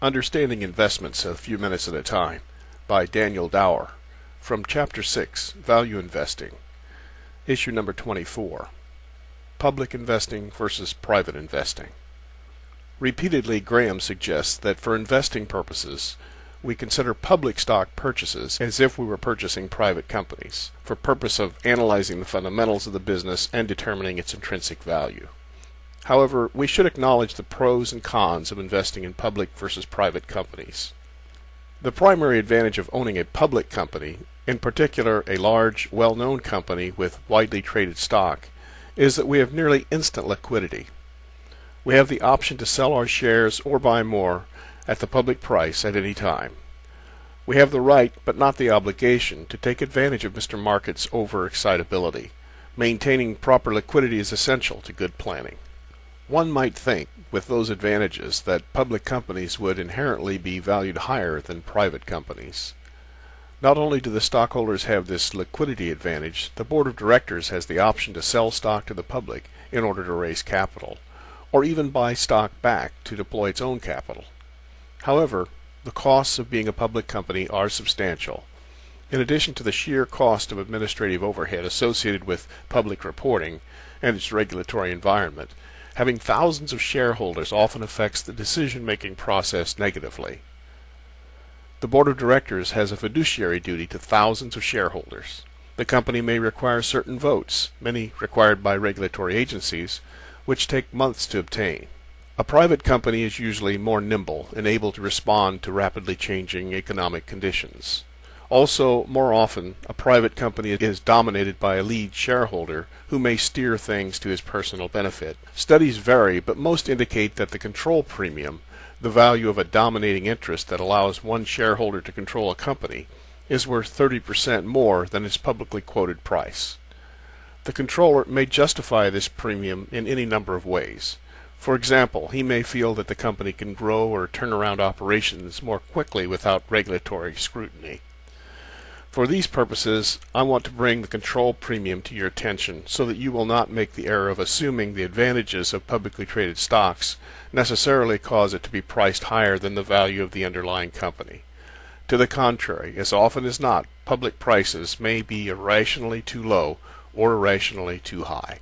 Understanding Investments a Few Minutes at a Time by Daniel Dower from Chapter 6, Value Investing, Issue Number 24, Public Investing versus Private Investing. Repeatedly, Graham suggests that for investing purposes, we consider public stock purchases as if we were purchasing private companies, for purpose of analyzing the fundamentals of the business and determining its intrinsic value. However, we should acknowledge the pros and cons of investing in public versus private companies. The primary advantage of owning a public company, in particular a large, well-known company with widely traded stock, is that we have nearly instant liquidity. We have the option to sell our shares or buy more at the public price at any time. We have the right, but not the obligation, to take advantage of Mr. Market's overexcitability. Maintaining proper liquidity is essential to good planning. One might think, with those advantages, that public companies would inherently be valued higher than private companies. Not only do the stockholders have this liquidity advantage, the board of directors has the option to sell stock to the public in order to raise capital, or even buy stock back to deploy its own capital. However, the costs of being a public company are substantial. In addition to the sheer cost of administrative overhead associated with public reporting and its regulatory environment, having thousands of shareholders often affects the decision-making process negatively. The board of directors has a fiduciary duty to thousands of shareholders. The company may require certain votes, many required by regulatory agencies, which take months to obtain. A private company is usually more nimble and able to respond to rapidly changing economic conditions. Also, more often, a private company is dominated by a lead shareholder who may steer things to his personal benefit. Studies vary, but most indicate that the control premium, the value of a dominating interest that allows one shareholder to control a company, is worth 30% more than its publicly quoted price. The controller may justify this premium in any number of ways. For example, he may feel that the company can grow or turn around operations more quickly without regulatory scrutiny. For these purposes, I want to bring the control premium to your attention so that you will not make the error of assuming the advantages of publicly traded stocks necessarily cause it to be priced higher than the value of the underlying company. To the contrary, as often as not, public prices may be irrationally too low or irrationally too high.